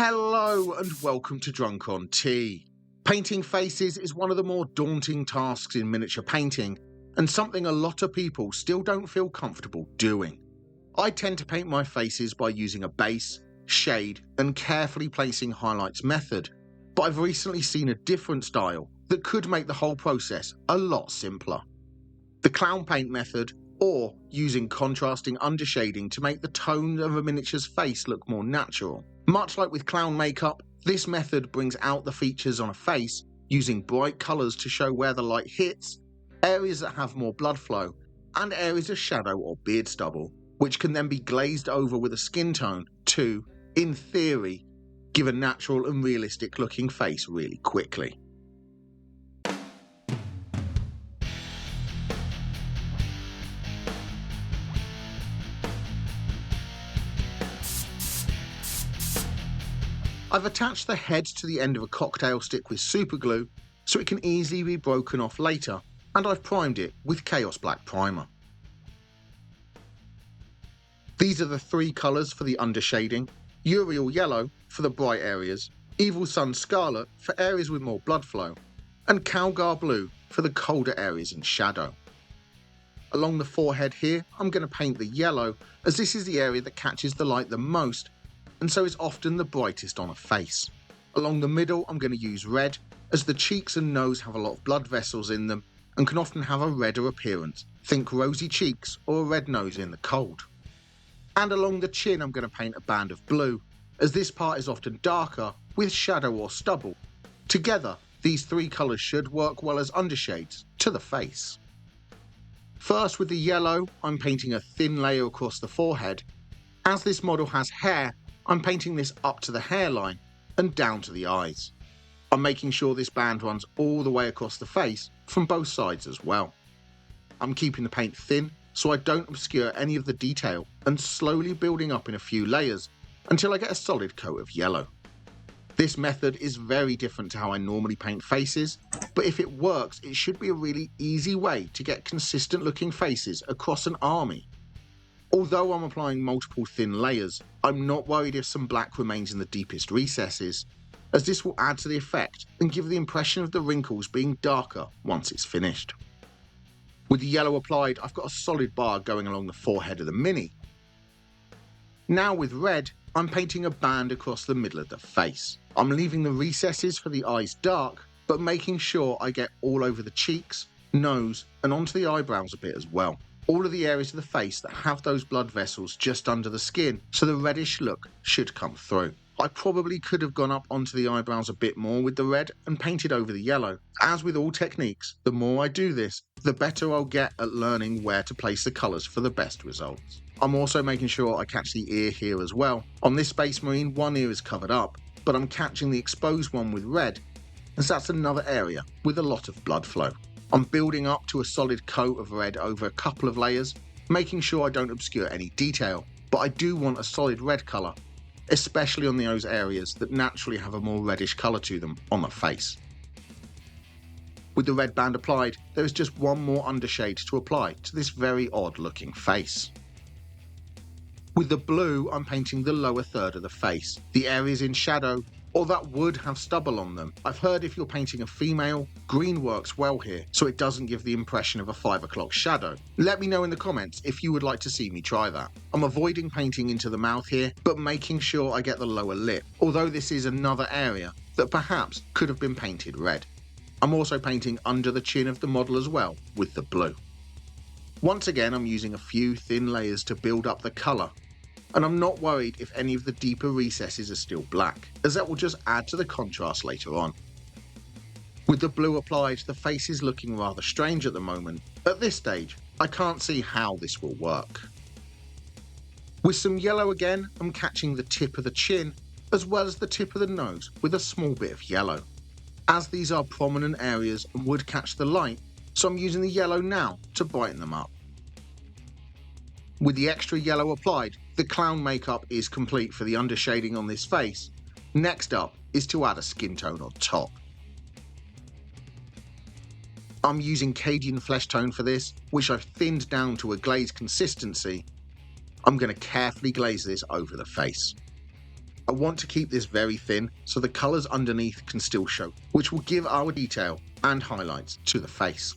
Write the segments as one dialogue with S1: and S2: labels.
S1: Hello and welcome to Drunk on Tea. Painting faces is one of the more daunting tasks in miniature painting and something a lot of people still don't feel comfortable doing. I tend to paint my faces by using a base, shade and carefully placing highlights method, but I've recently seen a different style that could make the whole process a lot simpler. The clown paint method, or using contrasting undershading to make the tone of a miniature's face look more natural. Much like with clown makeup, this method brings out the features on a face using bright colours to show where the light hits, areas that have more blood flow, and areas of shadow or beard stubble, which can then be glazed over with a skin tone to, in theory, give a natural and realistic looking face really quickly. I've attached the head to the end of a cocktail stick with super glue so it can easily be broken off later, and I've primed it with Chaos Black Primer. These are the three colours for the undershading: Uriel Yellow for the bright areas, Evil Sun Scarlet for areas with more blood flow, and Calgar Blue for the colder areas in shadow. Along the forehead here, I'm going to paint the yellow, as this is the area that catches the light the most and so is often the brightest on a face. Along the middle, I'm going to use red, as the cheeks and nose have a lot of blood vessels in them and can often have a redder appearance. Think rosy cheeks or a red nose in the cold. And along the chin, I'm going to paint a band of blue, as this part is often darker with shadow or stubble. Together, these three colours should work well as undershades to the face. First, with the yellow, I'm painting a thin layer across the forehead. As this model has hair, I'm painting this up to the hairline and down to the eyes. I'm making sure this band runs all the way across the face from both sides as well. I'm keeping the paint thin so I don't obscure any of the detail and slowly building up in a few layers until I get a solid coat of yellow. This method is very different to how I normally paint faces, but if it works, it should be a really easy way to get consistent looking faces across an army. Although I'm applying multiple thin layers, I'm not worried if some black remains in the deepest recesses, as this will add to the effect and give the impression of the wrinkles being darker once it's finished. With the yellow applied, I've got a solid bar going along the forehead of the mini. Now with red, I'm painting a band across the middle of the face. I'm leaving the recesses for the eyes dark, but making sure I get all over the cheeks, nose, and onto the eyebrows a bit as well. All of the areas of the face that have those blood vessels just under the skin, so the reddish look should come through. I probably could have gone up onto the eyebrows a bit more with the red and painted over the yellow. As with all techniques, the more I do this, the better I'll get at learning where to place the colours for the best results. I'm also making sure I catch the ear here as well. On this Space Marine, one ear is covered up, but I'm catching the exposed one with red, as that's another area with a lot of blood flow. I'm building up to a solid coat of red over a couple of layers, making sure I don't obscure any detail, but I do want a solid red colour, especially on those areas that naturally have a more reddish colour to them on the face. With the red band applied, there is just one more undershade to apply to this very odd looking face. With the blue, I'm painting the lower third of the face, the areas in shadow or that would have stubble on them. I've heard if you're painting a female, green works well here, so it doesn't give the impression of a 5 o'clock shadow. Let me know in the comments if you would like to see me try that. I'm avoiding painting into the mouth here, but making sure I get the lower lip, although this is another area that perhaps could have been painted red. I'm also painting under the chin of the model as well with the blue. Once again, I'm using a few thin layers to build up the colour, and I'm not worried if any of the deeper recesses are still black, as that will just add to the contrast later on. With the blue applied, the face is looking rather strange at the moment. At this stage, I can't see how this will work. With some yellow again, I'm catching the tip of the chin, as well as the tip of the nose with a small bit of yellow, as these are prominent areas and would catch the light, so I'm using the yellow now to brighten them up. With the extra yellow applied, the clown makeup is complete for the undershading on this face. Next up is to add a skin tone on top. I'm using Cadian flesh tone for this, which I've thinned down to a glaze consistency. I'm going to carefully glaze this over the face. I want to keep this very thin so the colours underneath can still show, which will give our detail and highlights to the face.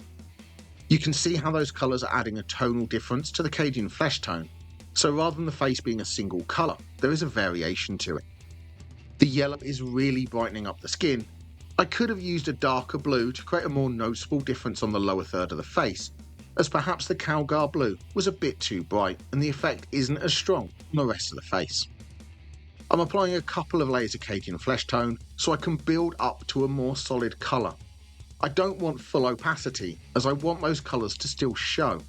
S1: You can see how those colours are adding a tonal difference to the Cadian flesh tone, so rather than the face being a single colour, there is a variation to it. The yellow is really brightening up the skin. I could have used a darker blue to create a more noticeable difference on the lower third of the face, as perhaps the Calgar blue was a bit too bright and the effect isn't as strong on the rest of the face. I'm applying a couple of layers of Cadian flesh tone so I can build up to a more solid colour. I don't want full opacity, as I want those colours to still show.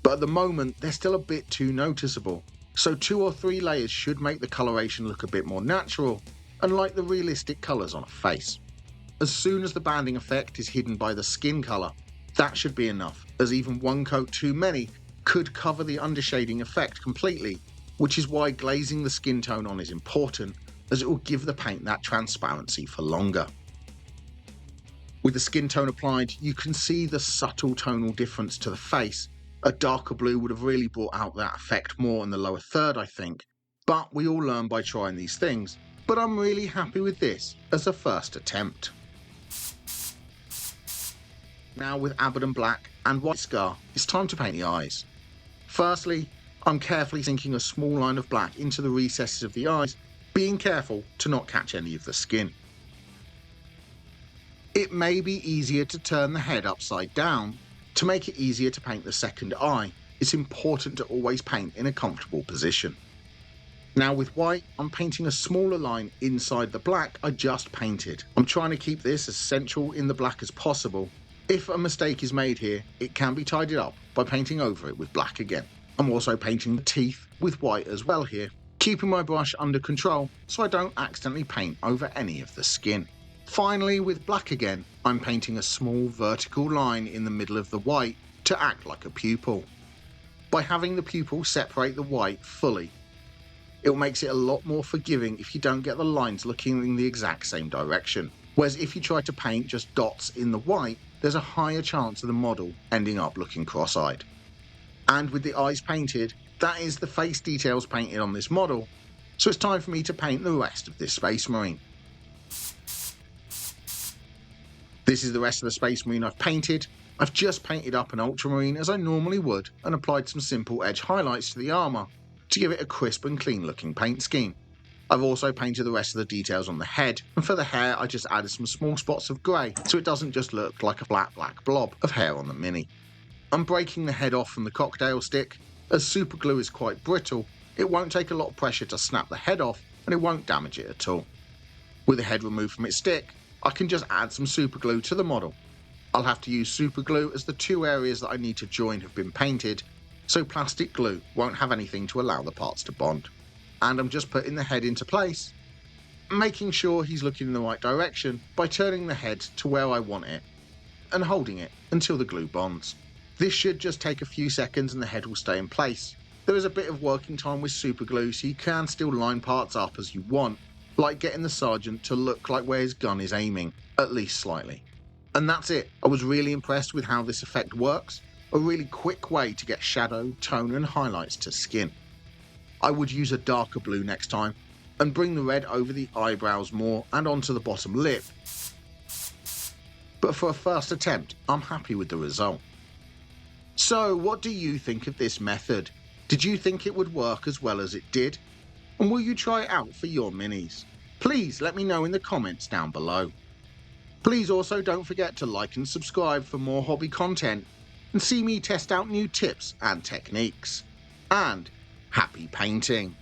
S1: But at the moment, they're still a bit too noticeable, so 2 or 3 layers should make the coloration look a bit more natural, and like the realistic colours on a face. As soon as the banding effect is hidden by the skin colour, that should be enough, as even one coat too many could cover the undershading effect completely, which is why glazing the skin tone on is important, as it will give the paint that transparency for longer. With the skin tone applied, you can see the subtle tonal difference to the face. A darker blue would have really brought out that effect more in the lower third, I think, but we all learn by trying these things. But I'm really happy with this as a first attempt. Now with Abaddon Black and White Scar, it's time to paint the eyes. Firstly, I'm carefully sinking a small line of black into the recesses of the eyes, being careful to not catch any of the skin. It may be easier to turn the head upside down. To make it easier to paint the second eye, it's important to always paint in a comfortable position. Now with white, I'm painting a smaller line inside the black I just painted. I'm trying to keep this as central in the black as possible. If a mistake is made here, it can be tidied up by painting over it with black again. I'm also painting the teeth with white as well here, keeping my brush under control so I don't accidentally paint over any of the skin. Finally, with black again, I'm painting a small vertical line in the middle of the white to act like a pupil. By having the pupil separate the white fully, it makes it a lot more forgiving if you don't get the lines looking in the exact same direction. Whereas if you try to paint just dots in the white, there's a higher chance of the model ending up looking cross-eyed. And with the eyes painted, that is the face details painted on this model, so it's time for me to paint the rest of this Space Marine. This is the rest of the Space Marine I've painted. I've just painted up an Ultramarine as I normally would and applied some simple edge highlights to the armour to give it a crisp and clean looking paint scheme. I've also painted the rest of the details on the head, and for the hair I just added some small spots of grey so it doesn't just look like a flat black blob of hair on the Mini. I'm breaking the head off from the cocktail stick. As super glue is quite brittle, it won't take a lot of pressure to snap the head off and it won't damage it at all. With the head removed from its stick, I can just add some super glue to the model. I'll have to use super glue as the 2 areas that I need to join have been painted, so plastic glue won't have anything to allow the parts to bond. And I'm just putting the head into place, making sure he's looking in the right direction by turning the head to where I want it and holding it until the glue bonds. This should just take a few seconds and the head will stay in place. There is a bit of working time with super glue, so you can still line parts up as you want, like getting the sergeant to look like where his gun is aiming, at least slightly. And that's it. I was really impressed with how this effect works, a really quick way to get shadow, tone and highlights to skin. I would use a darker blue next time, and bring the red over the eyebrows more and onto the bottom lip. But for a first attempt, I'm happy with the result. So what do you think of this method? Did you think it would work as well as it did? And will you try it out for your minis? Please let me know in the comments down below. Please also don't forget to like and subscribe for more hobby content and see me test out new tips and techniques. And happy painting!